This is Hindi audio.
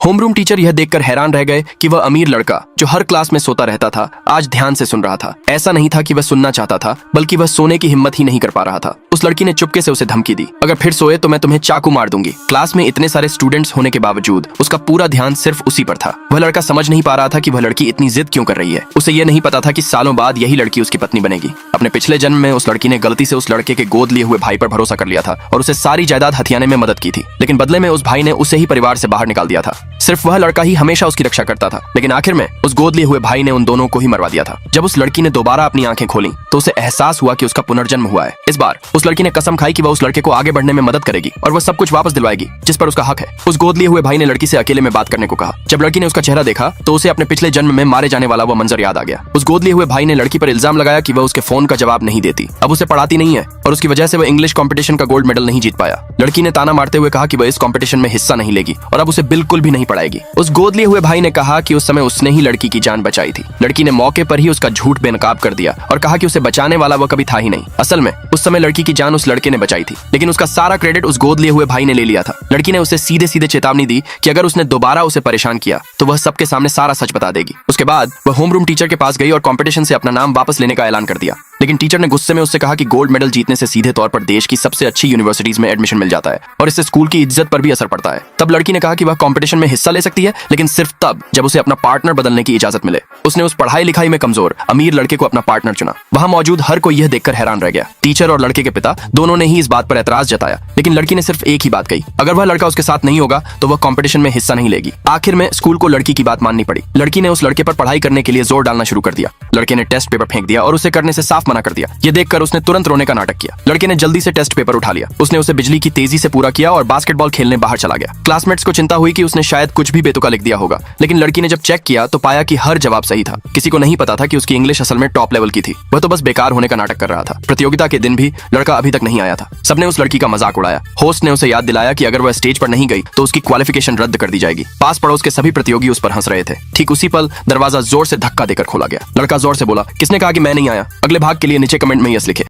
होमरूम टीचर यह देखकर हैरान रह गए कि वह अमीर लड़का जो हर क्लास में सोता रहता था आज ध्यान से सुन रहा था। ऐसा नहीं था कि वह सुनना चाहता था, बल्कि वह सोने की हिम्मत ही नहीं कर पा रहा था। उस लड़की ने चुपके से उसे धमकी दी, अगर फिर सोए तो मैं तुम्हें चाकू मार दूंगी। क्लास में इतने सारे स्टूडेंट्स होने के बावजूद उसका पूरा ध्यान सिर्फ उसी पर था। वह लड़का समझ नहीं पा रहा था कि वह लड़की इतनी जिद क्यों कर रही है। उसे यह नहीं पता था कि सालों बाद यही लड़की उसकी पत्नी बनेगी। अपने पिछले जन्म में उस लड़की ने गलती से उस लड़के के गोद लिए हुए भाई पर भरोसा कर लिया था और उसे सारी जायदाद हथियाने में मदद की थी, लेकिन बदले में उस भाई ने उसे ही परिवार से बाहर निकाल दिया था। सिर्फ वह लड़का ही हमेशा उसकी रक्षा करता था, लेकिन आखिर में उस गोद लिए हुए भाई ने उन दोनों को ही मरवा दिया था। जब उस लड़की ने दोबारा अपनी आंखें खोली तो उसे एहसास हुआ कि उसका पुनर्जन्म हुआ है। इस बार उस लड़की ने कसम खाई कि वह उस लड़के को आगे बढ़ने में मदद करेगी और वह सब कुछ वापस दिलवाएगी जिस पर उसका हक है। उस गोद लिए हुए भाई ने लड़की से अकेले में बात करने को कहा। जब लड़की ने उसका चेहरा देखा तो उसे अपने पिछले जन्म में मारे जाने वाला वह मंजर याद आ गया। उस गोद लिए हुए भाई ने लड़की पर इल्जाम लगाया कि वह उसके फोन का जवाब नहीं देती, अब उसे पढ़ाती नहीं है और उसकी वजह से वह इंग्लिश कंपटीशन का गोल्ड मेडल नहीं जीत पाया। लड़की ने ताना मारते हुए कहा कि वह इस कंपटीशन में हिस्सा नहीं लेगी और अब उसे बिल्कुल भी नहीं पढ़ाएगी। उस गोद लिए हुए भाई ने कहा कि उस समय उसने ही लड़की की जान बचाई थी। लड़की ने मौके पर ही उसका झूठ बेनकाब कर दिया और कहा कि उसे बचाने वाला वह कभी था ही नहीं। असल में उस समय लड़की की जान उस लड़के ने बचाई थी, लेकिन उसका सारा क्रेडिट उस गोद लिए हुए भाई ने ले लिया था। लड़की ने उसे सीधे सीधे चेतावनी दी कि अगर उसने दोबारा उसे परेशान किया तो वह सबके सामने सारा सच बता देगी। उसके बाद वह होमरूम टीचर के पास गई और कंपटीशन से अपना नाम वापस लेने का ऐलान कर दिया, लेकिन टीचर ने गुस्से में उससे कहा कि गोल्ड मेडल जीतने से सीधे तौर पर देश की सबसे अच्छी यूनिवर्सिटीज में एडमिशन मिल जाता है और इससे स्कूल की इज्जत पर भी असर पड़ता है। तब लड़की ने कहा कि वह कंपटीशन में हिस्सा ले सकती है, लेकिन सिर्फ तब जब उसे अपना पार्टनर बदलने की इजाजत मिले। उसने उस पढ़ाई लिखाई में कमजोर अमीर लड़के को अपना पार्टनर चुना। वहां मौजूद हर कोई यह देखकर हैरान रह गया। टीचर और लड़के के पिता दोनों ने ही इस बात पर एतराज जताया, लेकिन लड़की ने सिर्फ एक ही बात कही, अगर वह लड़का उसके साथ नहीं होगा तो वह कंपटीशन में हिस्सा नहीं लेगी। आखिर में स्कूल को लड़की की बात माननी पड़ी। लड़की ने उस लड़के पर पढ़ाई करने के लिए जोर डालना शुरू कर दिया। लड़के ने टेस्ट पेपर फेंक दिया और उसे करने से साफ मना कर दिया। यह देखकर उसने तुरंत रोने का नाटक किया। लड़के ने जल्दी से टेस्ट पेपर उठा लिया। उसने उसे बिजली की तेजी से पूरा किया और बास्केटबॉल खेलने बाहर चला गया। क्लासमेट्स को चिंता हुई कि उसने शायद कुछ भी बेतुका लिख दिया होगा, लेकिन लड़की ने जब चेक किया तो पाया कि हर जवाब सही था। किसी को नहीं पता था कि उसकी इंग्लिश असल में टॉप लेवल की थी। वह तो बस बेकार होने का नाटक कर रहा था। प्रतियोगिता के दिन भी लड़का अभी तक नहीं आया था। सबने उस लड़की का मजाक उड़ाया। होस्ट ने उसे याद दिलाया कि अगर वह स्टेज पर नहीं गई तो उसकी क्वालिफिकेशन रद्द कर दी जाएगी। पास पड़ोस के सभी प्रतियोगी उस पर हंस रहे थे। ठीक उसी पल दरवाजा जोर से धक्का देकर खोला गया। लड़का जोर से बोला, किसने कहा कि मैं नहीं आया? अगले भाग के लिए नीचे कमेंट में यस लिखे।